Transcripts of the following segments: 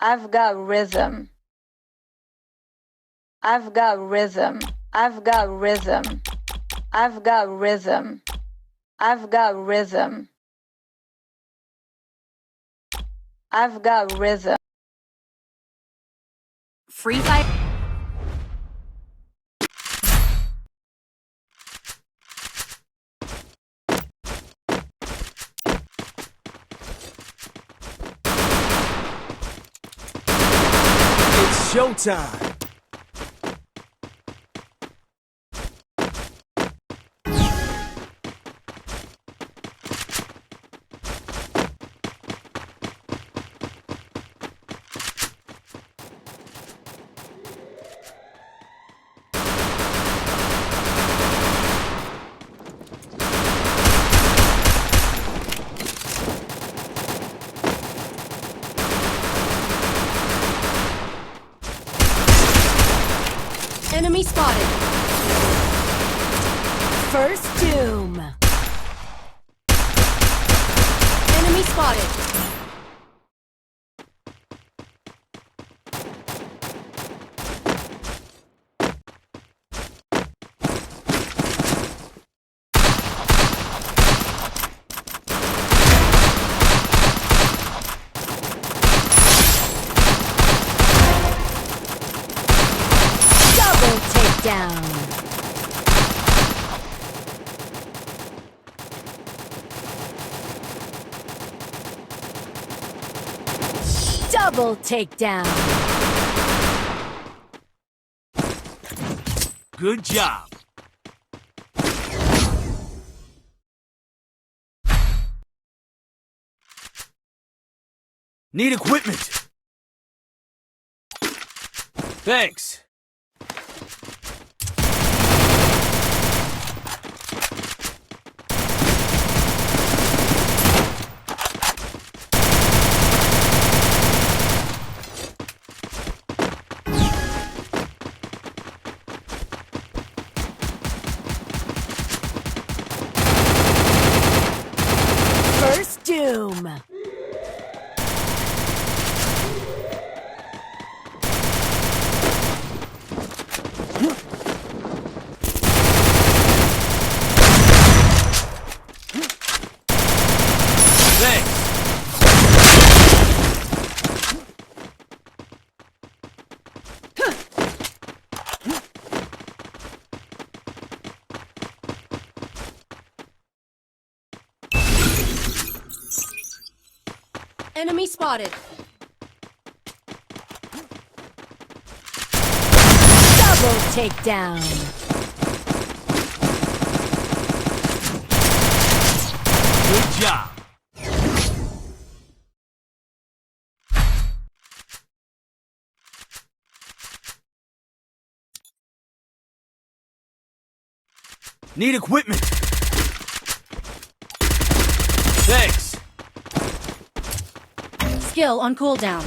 I've got rhythm. I've got rhythm. I've got rhythm. I've got rhythm. I've got rhythm. I've got rhythm. Free Fire. It's showtime. Enemy spotted. First doom. Enemy spotted. Double takedown. Double takedown. Good job. Need equipment. Thanks. First doom. Thanks. Enemy spotted. Double takedown. Good job. Need equipment. Thanks. Skill on cooldown.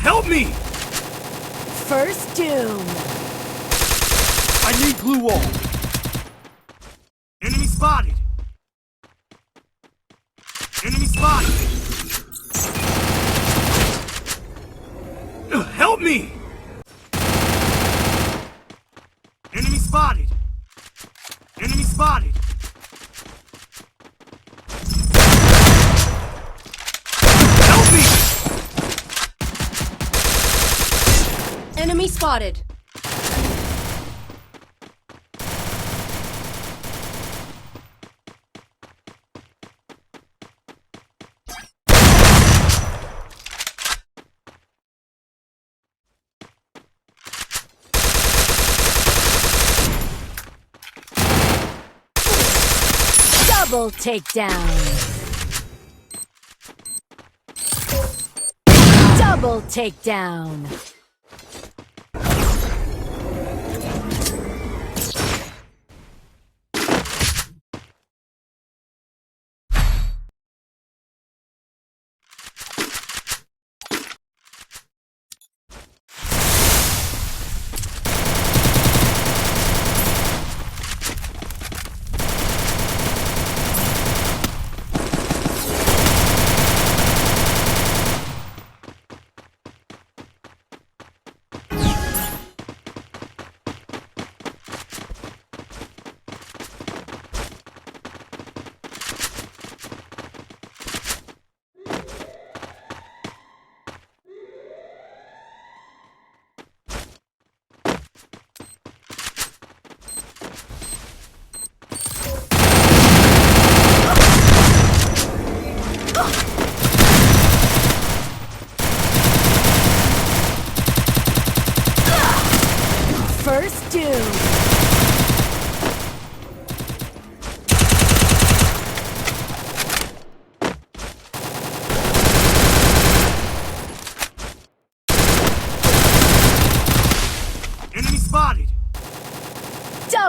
Help me! First doom. I need glue wall. Enemy spotted. Enemy spotted. Help me! Enemy spotted. Enemy spotted. Help me! Enemy spotted. Double takedown. Double takedown.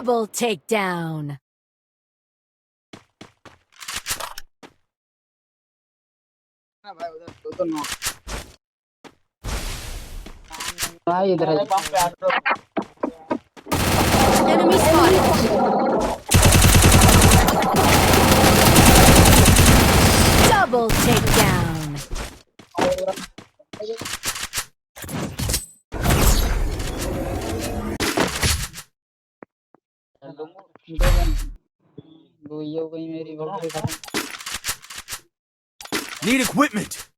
Double takedown. Enemy spotted. Double takedown. Need equipment.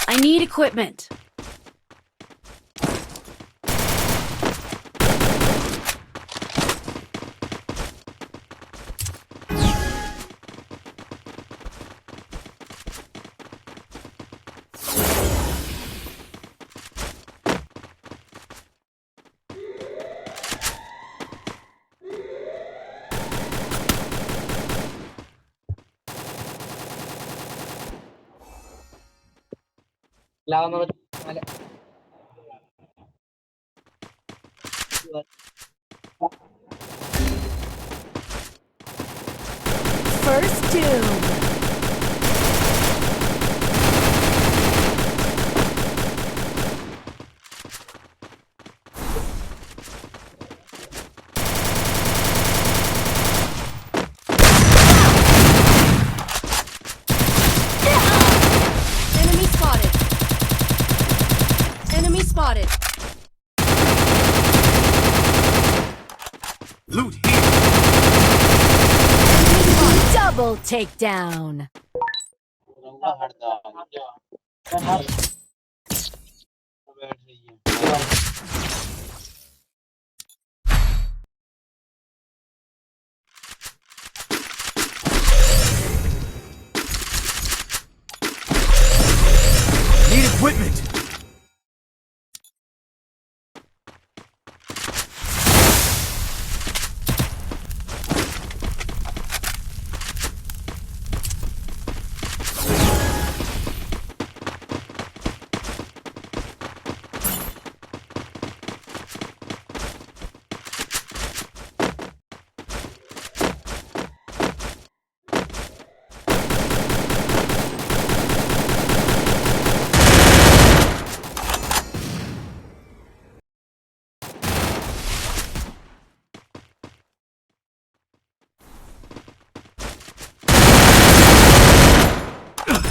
I need equipment. First doom. Enemy spotted. Enemy spotted. Loot here. Double takedown. Need equipment.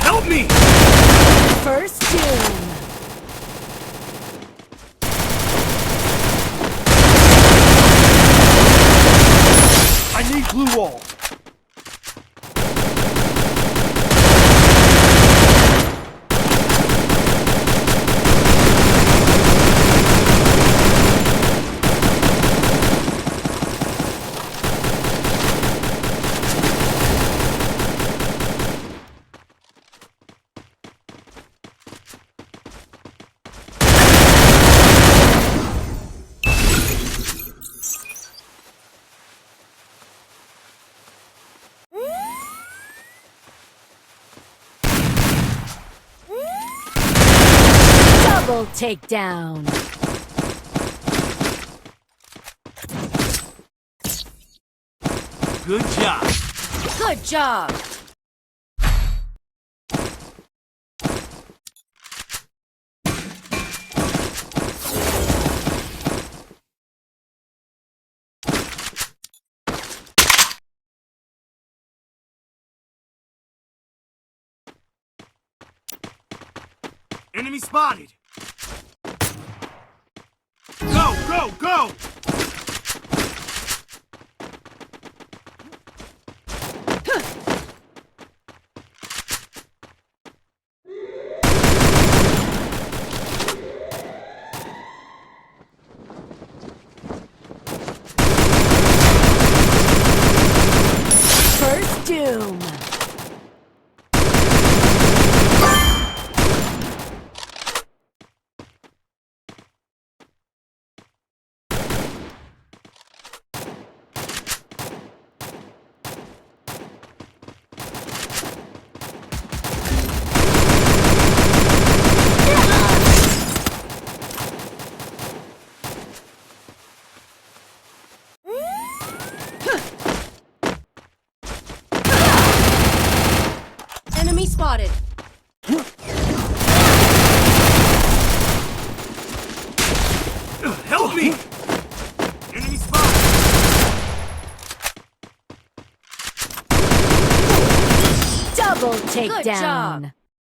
Help me! First doom. I need blue wall. Double takedown. Good job. Good job. Enemy spotted. Go, go, go! First doom. takedown.